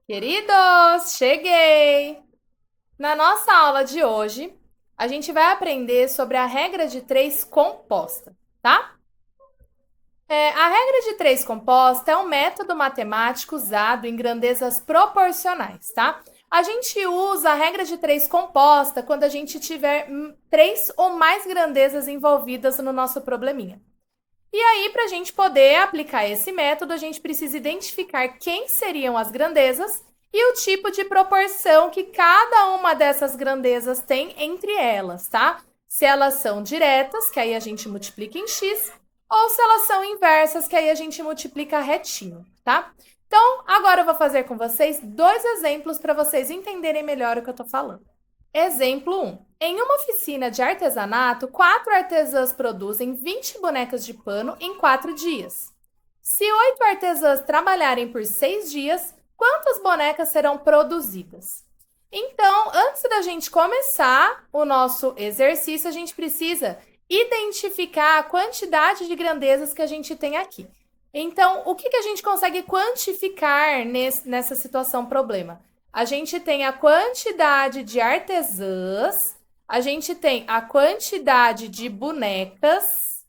Queridos, cheguei! Na nossa aula de hoje, a gente vai aprender sobre a regra de três composta, tá? A regra de três composta é um método matemático usado em grandezas proporcionais, tá? A gente usa a regra de três composta quando a gente tiver três ou mais grandezas envolvidas no nosso probleminha. E aí, para a gente poder aplicar esse método, a gente precisa identificar quem seriam as grandezas e o tipo de proporção que cada uma dessas grandezas tem entre elas, tá? Se elas são diretas, que aí a gente multiplica em x, ou se elas são inversas, que aí a gente multiplica retinho, tá? Então, agora eu vou fazer com vocês dois exemplos para vocês entenderem melhor o que eu estou falando. Exemplo 1. Em uma oficina de artesanato, 4 artesãs produzem 20 bonecas de pano em 4 dias. Se 8 artesãs trabalharem por 6 dias, quantas bonecas serão produzidas? Então, antes da gente começar o nosso exercício, a gente precisa identificar a quantidade de grandezas que a gente tem aqui. Então, o que a gente consegue quantificar nessa situação problema? A gente tem a quantidade de artesãs, a gente tem a quantidade de bonecas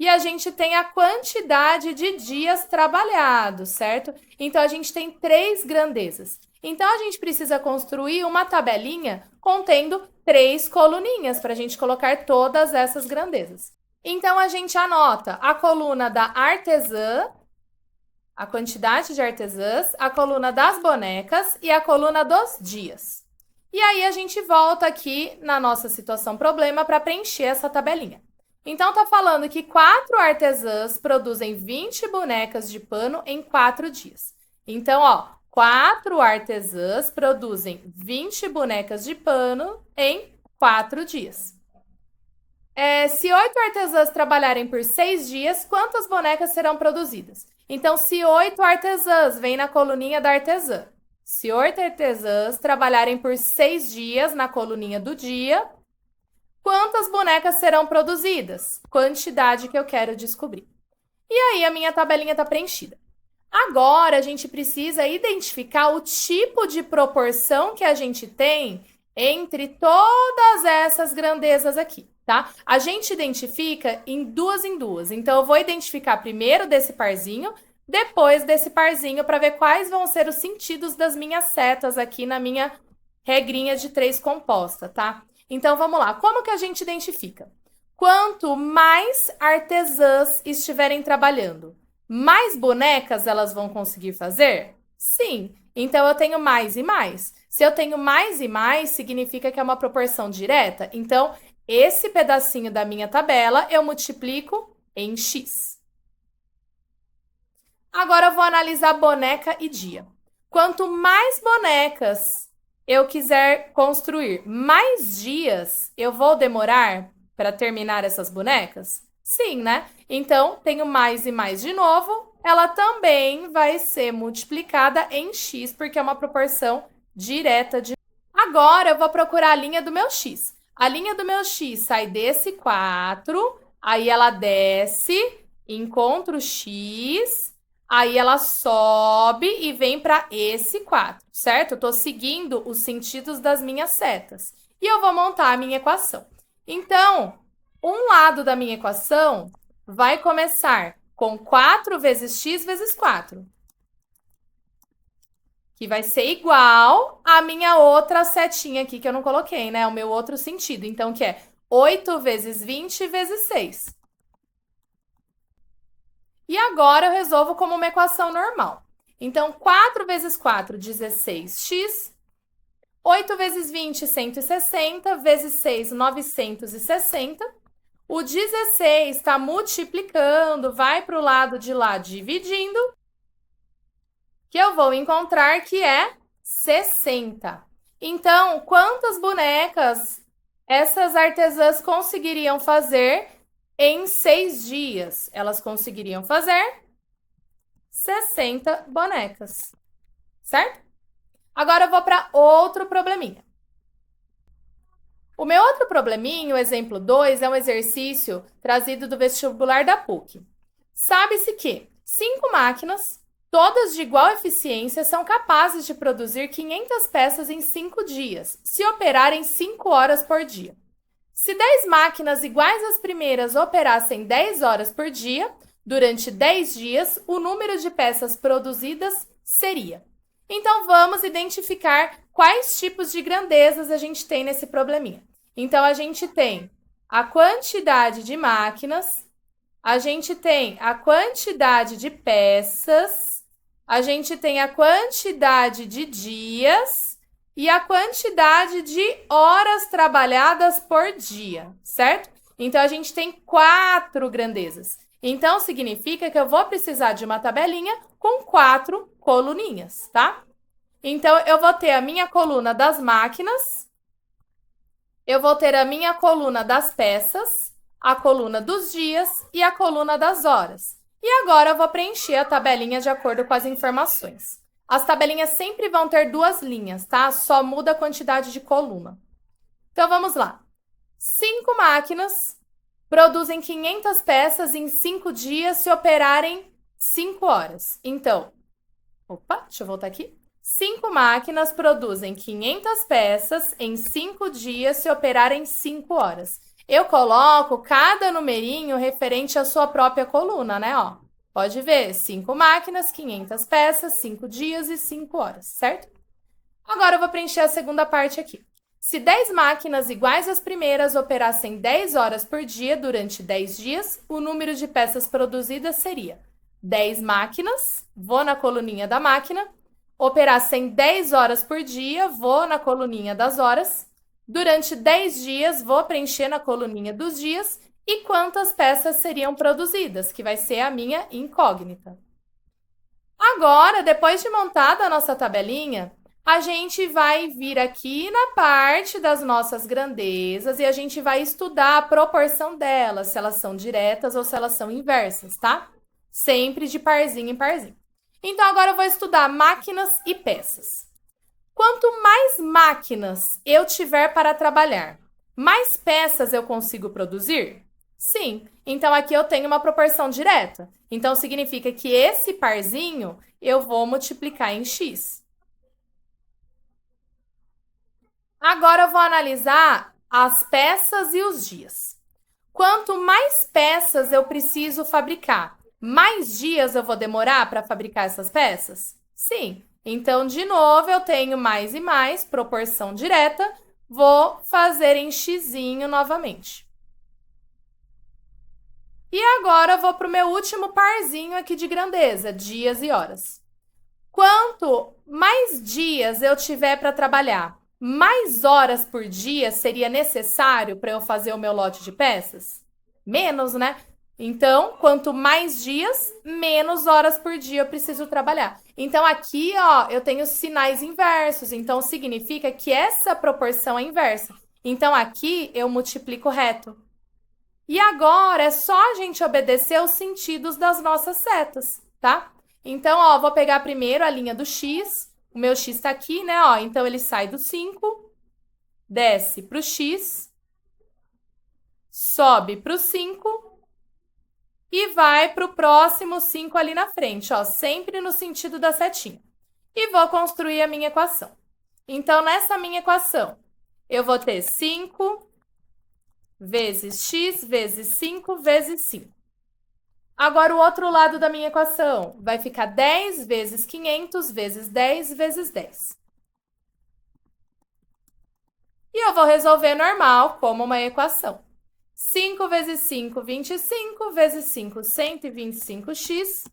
e a gente tem a quantidade de dias trabalhados, certo? Então, a gente tem três grandezas. Então, a gente precisa construir uma tabelinha contendo três coluninhas para a gente colocar todas essas grandezas. Então, a gente anota a coluna da artesã, a quantidade de artesãs, a coluna das bonecas e a coluna dos dias. E aí a gente volta aqui na nossa situação problema para preencher essa tabelinha. Então tá falando que 4 artesãs produzem 20 bonecas de pano em 4 dias. Então, ó, 4 artesãs produzem 20 bonecas de pano em 4 dias. Se 8 artesãs trabalharem por 6 dias, quantas bonecas serão produzidas? Então, se 8 artesãs, vem na coluninha da artesã. Se 8 artesãs trabalharem por 6 dias, na coluninha do dia, quantas bonecas serão produzidas? Quantidade que eu quero descobrir. E aí, a minha tabelinha está preenchida. Agora, a gente precisa identificar o tipo de proporção que a gente tem entre todas essas grandezas aqui, tá? A gente identifica em duas. Então, eu vou identificar primeiro desse parzinho, depois desse parzinho, para ver quais vão ser os sentidos das minhas setas aqui na minha regrinha de três composta, tá? Então, vamos lá. Como que a gente identifica? Quanto mais artesãs estiverem trabalhando, mais bonecas elas vão conseguir fazer? Sim. Então, eu tenho mais e mais. Se eu tenho mais e mais, significa que é uma proporção direta. Então, esse pedacinho da minha tabela eu multiplico em x. Agora, eu vou analisar boneca e dia. Quanto mais bonecas eu quiser construir, mais dias eu vou demorar para terminar essas bonecas? Sim, né? Então, tenho mais e mais de novo, ela também vai ser multiplicada em x, porque é uma proporção direta de... Agora, eu vou procurar a linha do meu x. A linha do meu x sai desse 4, aí ela desce, encontra o x, aí ela sobe e vem para esse 4, certo? Eu estou seguindo os sentidos das minhas setas. E eu vou montar a minha equação. Então, um lado da minha equação vai começar com 4 vezes x vezes 4, que vai ser igual à minha outra setinha aqui que eu não coloquei, né? O meu outro sentido. Então, que é 8 vezes 20 vezes 6. E agora eu resolvo como uma equação normal. Então, 4 vezes 4, 16x. 8 vezes 20, 160. Vezes 6, 960. O 16 está multiplicando, vai para o lado de lá dividindo, que eu vou encontrar que é 60. Então, quantas bonecas essas artesãs conseguiriam fazer em 6 dias? Elas conseguiriam fazer 60 bonecas, certo? Agora eu vou para outro probleminha. O meu outro probleminha, o exemplo 2, é um exercício trazido do vestibular da PUC. Sabe-se que 5 máquinas Todas de igual eficiência são capazes de produzir 500 peças em 5 dias, se operarem 5 horas por dia. Se 10 máquinas iguais às primeiras operassem 10 horas por dia, durante 10 dias, o número de peças produzidas seria. Então, vamos identificar quais tipos de grandezas a gente tem nesse probleminha. Então, a gente tem a quantidade de máquinas, a gente tem a quantidade de peças, a gente tem a quantidade de dias e a quantidade de horas trabalhadas por dia, certo? Então, a gente tem 4 grandezas. Então, significa que eu vou precisar de uma tabelinha com 4 coluninhas, tá? Então, eu vou ter a minha coluna das máquinas, eu vou ter a minha coluna das peças, a coluna dos dias e a coluna das horas. E agora eu vou preencher a tabelinha de acordo com as informações. As tabelinhas sempre vão ter 2 linhas, tá? Só muda a quantidade de coluna. Então, vamos lá. 5 máquinas produzem 500 peças em 5 dias se operarem 5 horas. Então, deixa eu voltar aqui. 5 máquinas produzem 500 peças em 5 dias se operarem 5 horas. Eu coloco cada numerinho referente à sua própria coluna, né? Ó, pode ver, 5 máquinas, 500 peças, 5 dias e 5 horas, certo? Agora eu vou preencher a segunda parte aqui. Se 10 máquinas iguais às primeiras operassem 10 horas por dia durante 10 dias, o número de peças produzidas seria 10 máquinas, vou na coluninha da máquina, operassem 10 horas por dia, vou na coluninha das horas, durante 10 dias, vou preencher na coluninha dos dias, e quantas peças seriam produzidas, que vai ser a minha incógnita. Agora, depois de montada a nossa tabelinha, a gente vai vir aqui na parte das nossas grandezas e a gente vai estudar a proporção delas, se elas são diretas ou se elas são inversas, tá? Sempre de parzinho em parzinho. Então, agora eu vou estudar máquinas e peças. Quanto mais máquinas eu tiver para trabalhar, mais peças eu consigo produzir? Sim. Então, aqui eu tenho uma proporção direta. Então, significa que esse parzinho eu vou multiplicar em x. Agora eu vou analisar as peças e os dias. Quanto mais peças eu preciso fabricar, mais dias eu vou demorar para fabricar essas peças? Sim. Então, de novo, eu tenho mais e mais, proporção direta, vou fazer em xzinho novamente. E agora eu vou para o meu último parzinho aqui de grandeza, dias e horas. Quanto mais dias eu tiver para trabalhar, mais horas por dia seria necessário para eu fazer o meu lote de peças? Menos, né? Então, quanto mais dias, menos horas por dia eu preciso trabalhar. Então, aqui, ó, eu tenho sinais inversos. Então, significa que essa proporção é inversa. Então, aqui eu multiplico reto. E agora é só a gente obedecer os sentidos das nossas setas, tá? Então, ó, vou pegar primeiro a linha do x. O meu x está aqui, né? Ó, então, ele sai do 5, desce para o x, sobe para o 5 e vai para o próximo 5 ali na frente, ó, sempre no sentido da setinha. E vou construir a minha equação. Então, nessa minha equação, eu vou ter 5 vezes x vezes 5 vezes 5. Agora, o outro lado da minha equação vai ficar 10 vezes 500 vezes 10 vezes 10. E eu vou resolver normal, como uma equação. 5 vezes 5, 25, vezes 5, 125x.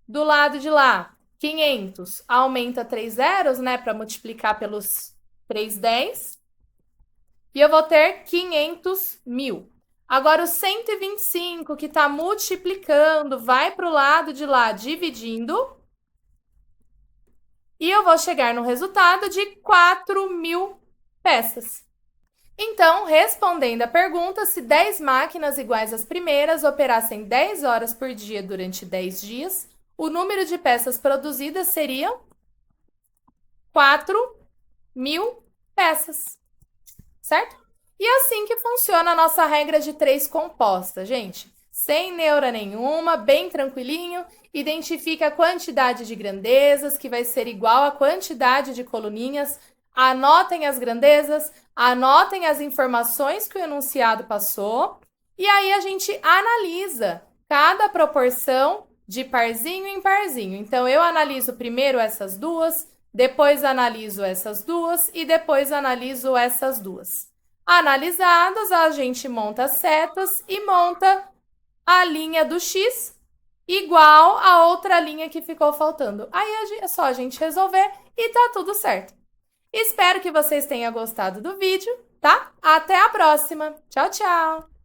Do lado de lá, 500 aumenta 3 zeros, né, para multiplicar pelos 3 10. E eu vou ter 500 mil. Agora, o 125, que está multiplicando, vai para o lado de lá, dividindo. E eu vou chegar no resultado de 4.000 peças. Então, respondendo a pergunta, se 10 máquinas iguais às primeiras operassem 10 horas por dia durante 10 dias, o número de peças produzidas seria 4.000 peças, certo? E assim que funciona a nossa regra de 3 composta, gente. sem neura nenhuma, bem tranquilinho. Identifica a quantidade de grandezas, que vai ser igual à quantidade de coluninhas. Anotem as grandezas, anotem as informações que o enunciado passou. E aí a gente analisa cada proporção de parzinho em parzinho. Então, eu analiso primeiro essas duas, depois analiso essas duas e depois analiso essas duas. Analisadas, a gente monta setas e monta a linha do X igual a outra linha que ficou faltando. Aí é só a gente resolver e tá tudo certo. Espero que vocês tenham gostado do vídeo, tá? Até a próxima. Tchau, tchau!